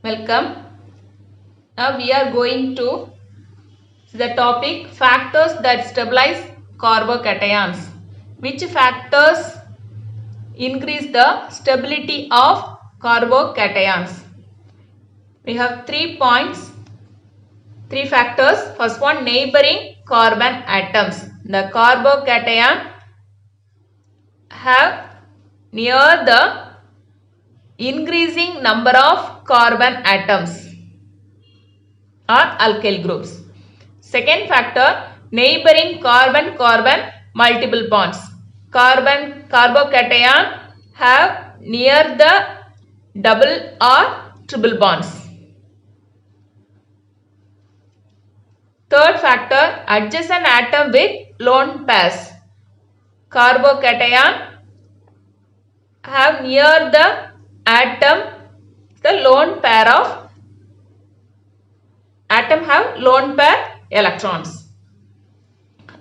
Welcome. Now we are going to the topic factors that stabilize carbocations. Which factors increase the stability of carbocations? We have 3 points, 3 factors. First one, neighboring carbon atoms. The carbocation have near the increasing number of carbon atoms or alkyl groups. Second factor, neighboring carbon-carbon multiple bonds. Carbocation have near the double or triple bonds. Third factor, adjacent atom with lone pairs. Carbocation have near the atom the lone pair of atom have lone pair electrons.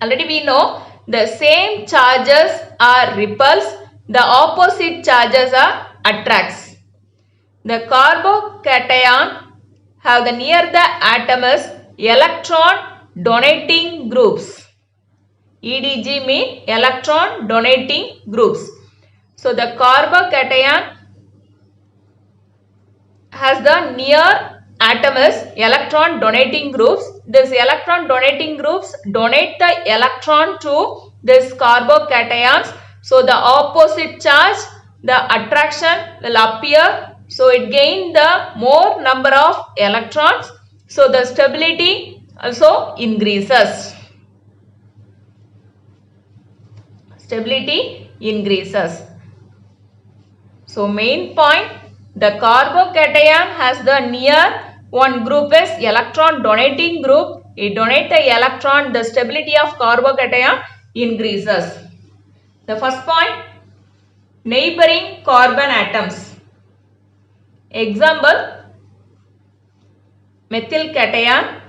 Already we know the same charges are repulse, the opposite charges are attracts. The carbocation have the near the atom is electron donating groups. EDG mean electron donating groups. So the carbocation has the near atom is electron donating groups. This electron donating groups donate the electron to this carbocations. So the opposite charge, the attraction will appear. So it gain the more number of electrons. So the stability also increases. Stability increases. So main point, the carbocation has the near one group is electron donating group. It donate the electron, the stability of carbocation increases. The first point, neighboring carbon atoms. Example, methyl cation,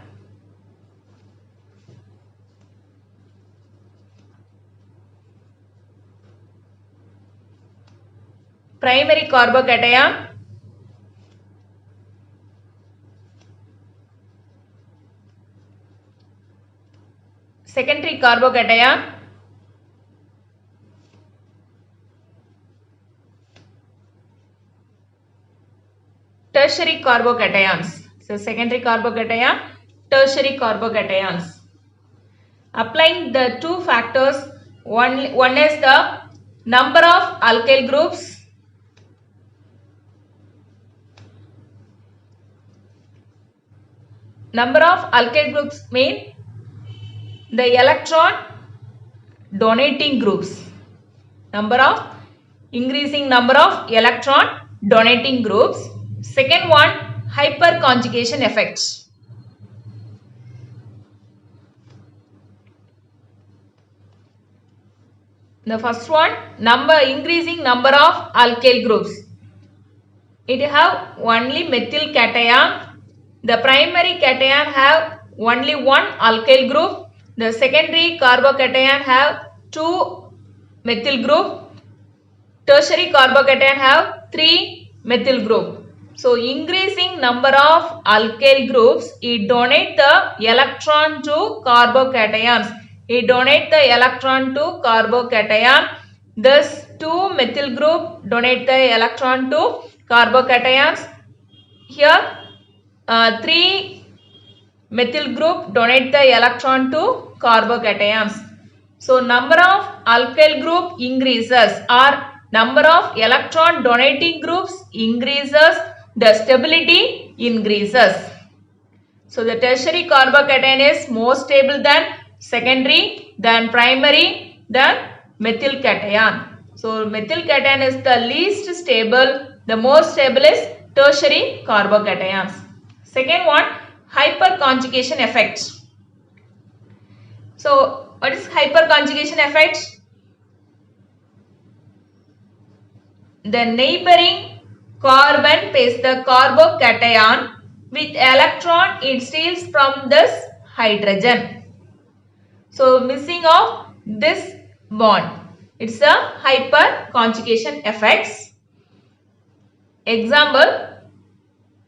primary carbocation, secondary carbocation, tertiary carbocations. So secondary carbocation, tertiary carbocations. Applying the two factors, one is the number of alkyl groups, number of alkyl groups mean the electron donating groups, increasing number of electron donating groups. Second one, hyperconjugation effects. The first one, increasing number of alkyl groups. It have only methyl cation. The primary cation have only one alkyl group. The secondary carbocation have two methyl group. Tertiary carbocation have three methyl group. So increasing number of alkyl groups, it donate the electron to carbocations. It donate the electron to carbocation. Thus two methyl group donate the electron to carbocations. Here three methyl group donate the electron to carbocations. So number of alkyl group increases or number of electron donating groups increases, the stability increases. So the tertiary carbocation is more stable than secondary, than primary, than methyl cation. So methyl cation is the least stable, the most stable is tertiary carbocations. Second one, hyperconjugation effect. So what is hyperconjugation effect? The neighboring carbon pays the carbocation with electron it steals from this hydrogen. So missing of this bond. It's a hyperconjugation effects. Example,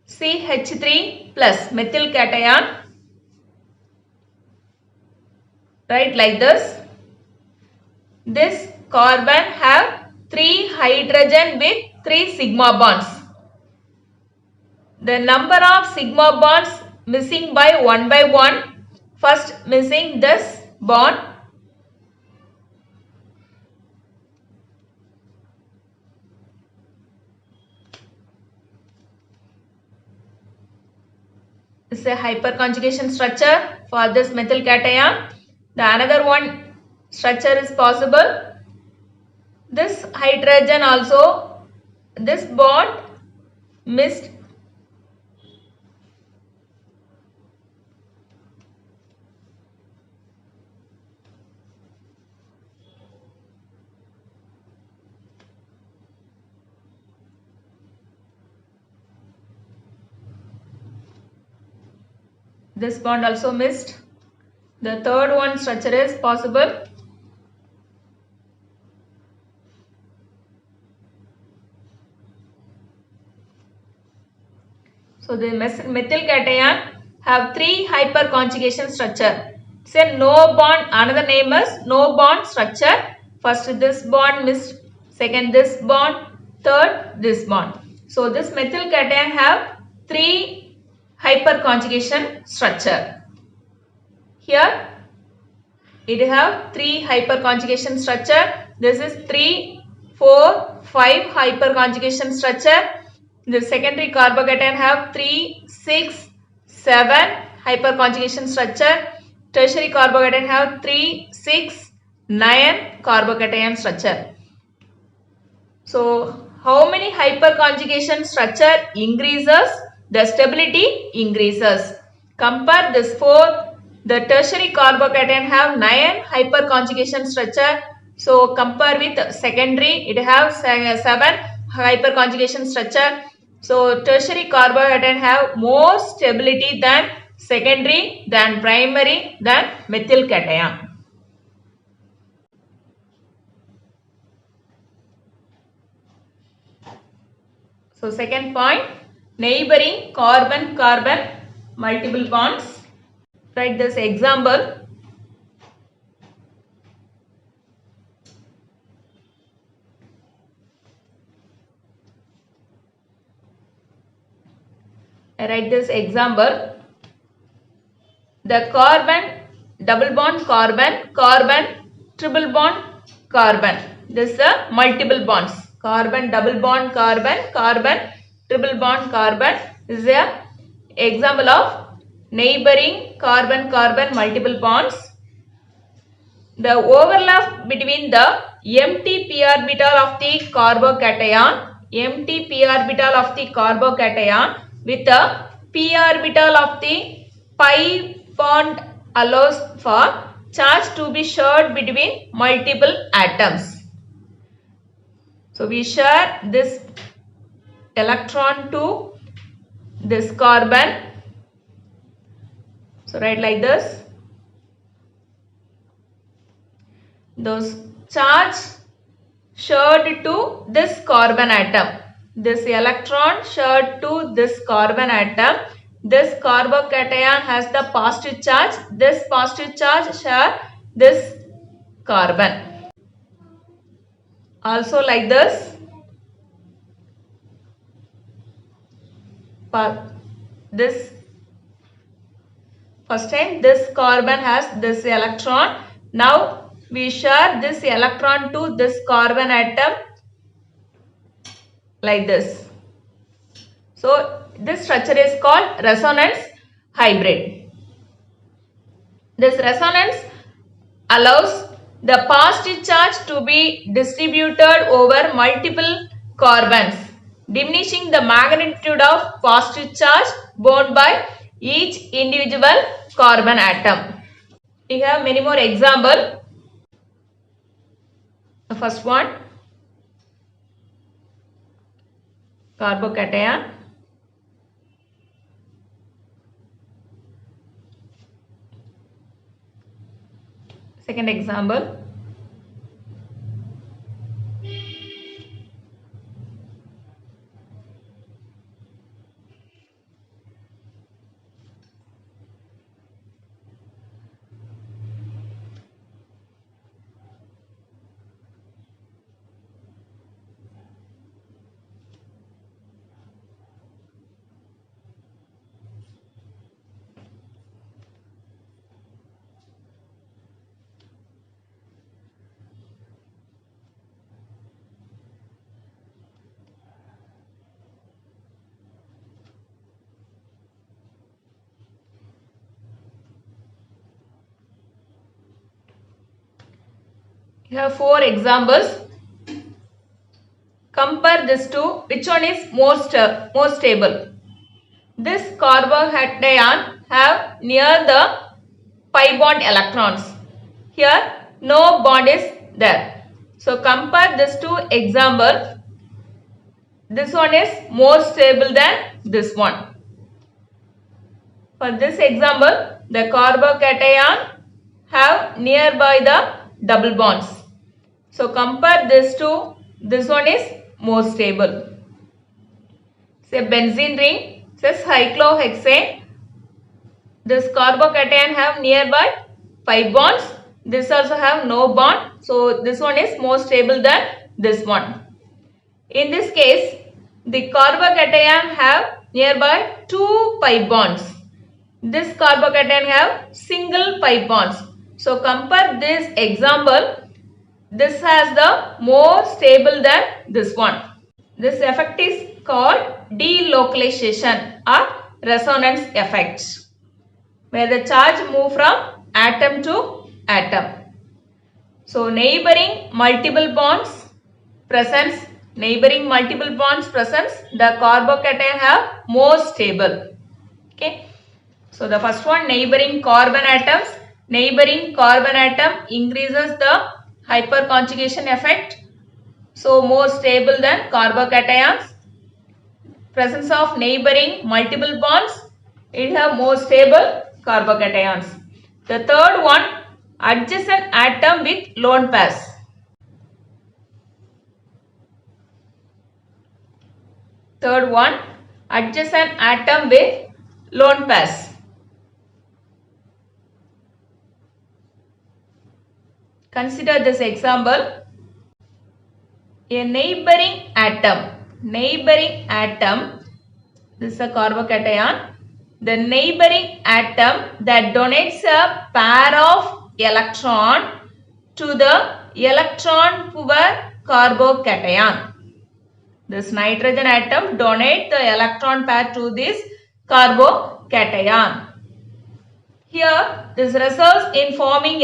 CH3 plus methyl cation, right, like this. This carbon have 3 hydrogen with 3 sigma bonds. The number of sigma bonds missing by 1. First missing this bond. This is a hyperconjugation structure for this methyl cation. The another one structure is possible. This hydrogen also, this bond missed. This bond also missed. The third one structure is possible. So the methyl cation have 3 hyperconjugation structure. Say no bond, another name is no bond structure. First this bond missed, second this bond, third this bond. So this methyl cation have 3 hyperconjugation structure. Here it have 3 hyperconjugation structure. This is 3, 4, 5 hyperconjugation structure. The secondary carbocation have 3, 6, 7 hyperconjugation structure. Tertiary carbocation have 3, 6, 9 carbocation structure. So how many hyperconjugation structure increases? The stability increases. Compare this 4. The tertiary carbocation have 9 hyperconjugation structure. So compare with secondary, it have 7 hyperconjugation structure. So tertiary carbocation have more stability than secondary, than primary, than methyl cation. So second point, neighboring carbon-carbon multiple bonds. Write this example. I write this example. The carbon, double bond carbon, carbon, triple bond carbon. This is the multiple bonds. Carbon, double bond carbon, carbon, triple bond carbon. This is a example of neighboring carbon-carbon multiple bonds. The overlap between the empty p orbital of the carbocation, empty p orbital of the carbocation with the p orbital of the pi bond allows for charge to be shared between multiple atoms. So we share this electron to this carbon. So write like this. Those charge shared to this carbon atom. This electron shared to this carbon atom. This carbocation has the positive charge. This positive charge share this carbon. Also like this. This first time this carbon has this electron. Now we share this electron to this carbon atom like this. So this structure is called resonance hybrid. This resonance allows the positive charge to be distributed over multiple carbons, diminishing the magnitude of positive charge borne by each individual carbon atom. We have many more examples. The first one, carbocation. Second example, We have 4 examples. Compare this to which one is more stable. This carbocation have near the pi bond electrons. Here no bond is there. So compare this two example. This one is more stable than this one. For this example, the carbocation have nearby the double bonds. So compare this to this one is more stable. Say benzene ring, says cyclohexane. This carbocation have nearby pi bonds. This also have no bond. So this one is more stable than this one. In this case, the carbocation have nearby 2 pi bonds. This carbocation have single pi bonds. So compare this example. This has the more stable than this one. This effect is called delocalization or resonance effect, where the charge move from atom to atom. So neighboring multiple bonds presence, the carbocation have more stable. Okay. So the first one, neighboring carbon atoms. Neighboring carbon atom increases the hyperconjugation effect. So more stable than carbocations. Presence of neighboring multiple bonds, it have more stable carbocations. The third one, adjacent atom with lone pairs. Third one, adjacent atom with lone pairs. Consider this example. A neighboring atom, this is a carbocation. The neighboring atom that donates a pair of electron to the electron poor carbocation. This nitrogen atom donates the electron pair to this carbocation. Here this results in forming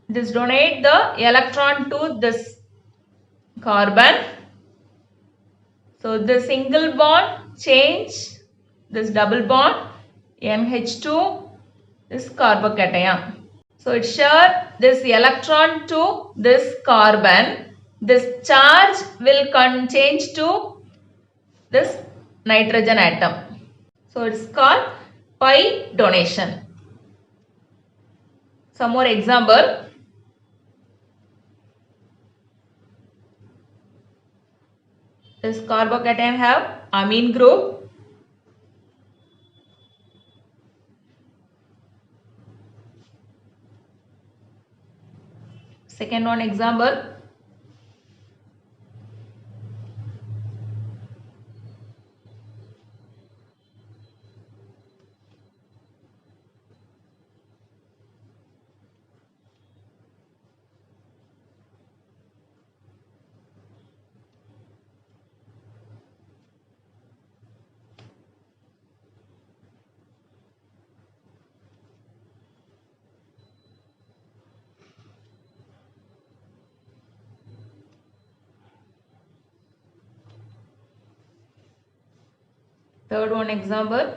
this donate the electron to this carbon. So the single bond change this double bond NH2 this carbocation. So it share this electron to this carbon. This charge will change to this nitrogen atom. So it is called pi donation. Some more example. This carbocation have amine group. Second one example. Third one example.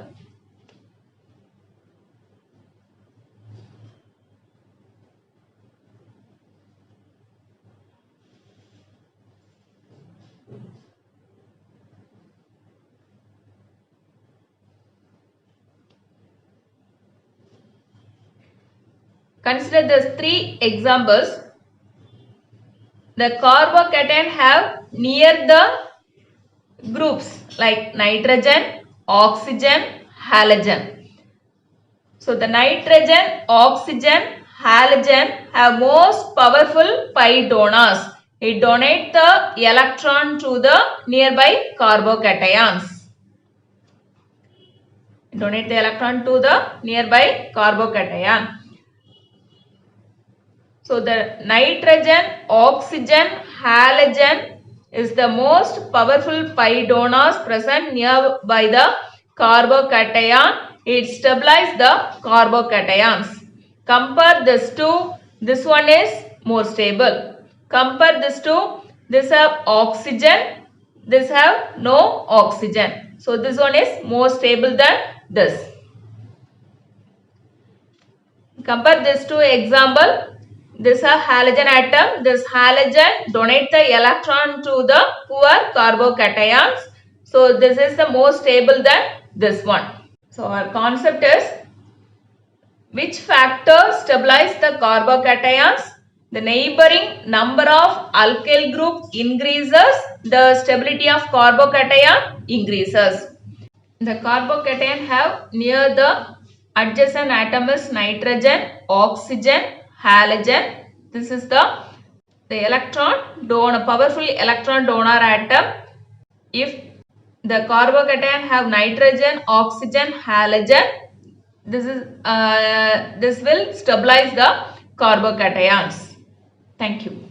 Consider the 3 examples. The carbocation have near the groups like nitrogen, oxygen, halogen. So the nitrogen, oxygen, halogen have most powerful pi donors. It donates the electron to the nearby carbocations. Donate the electron to the nearby carbocation. So the nitrogen, oxygen, halogen is the most powerful pi donors present nearby the carbocation. It stabilizes the carbocations. Compare this to This one is more stable. Compare this to, this have oxygen, this have no oxygen. So this one is more stable than this. Compare this to example. This a halogen atom. This halogen donate the electron to the poor carbocations. So this is the more stable than this one. So our concept is, which factor stabilize the carbocations? The neighboring number of alkyl group increases, the stability of carbocation increases. The carbocation have near the adjacent atom is nitrogen, oxygen, halogen. This is the electron donor, powerful electron donor atom. If the carbocation have nitrogen, oxygen, halogen, this will stabilize the carbocations. Thank you.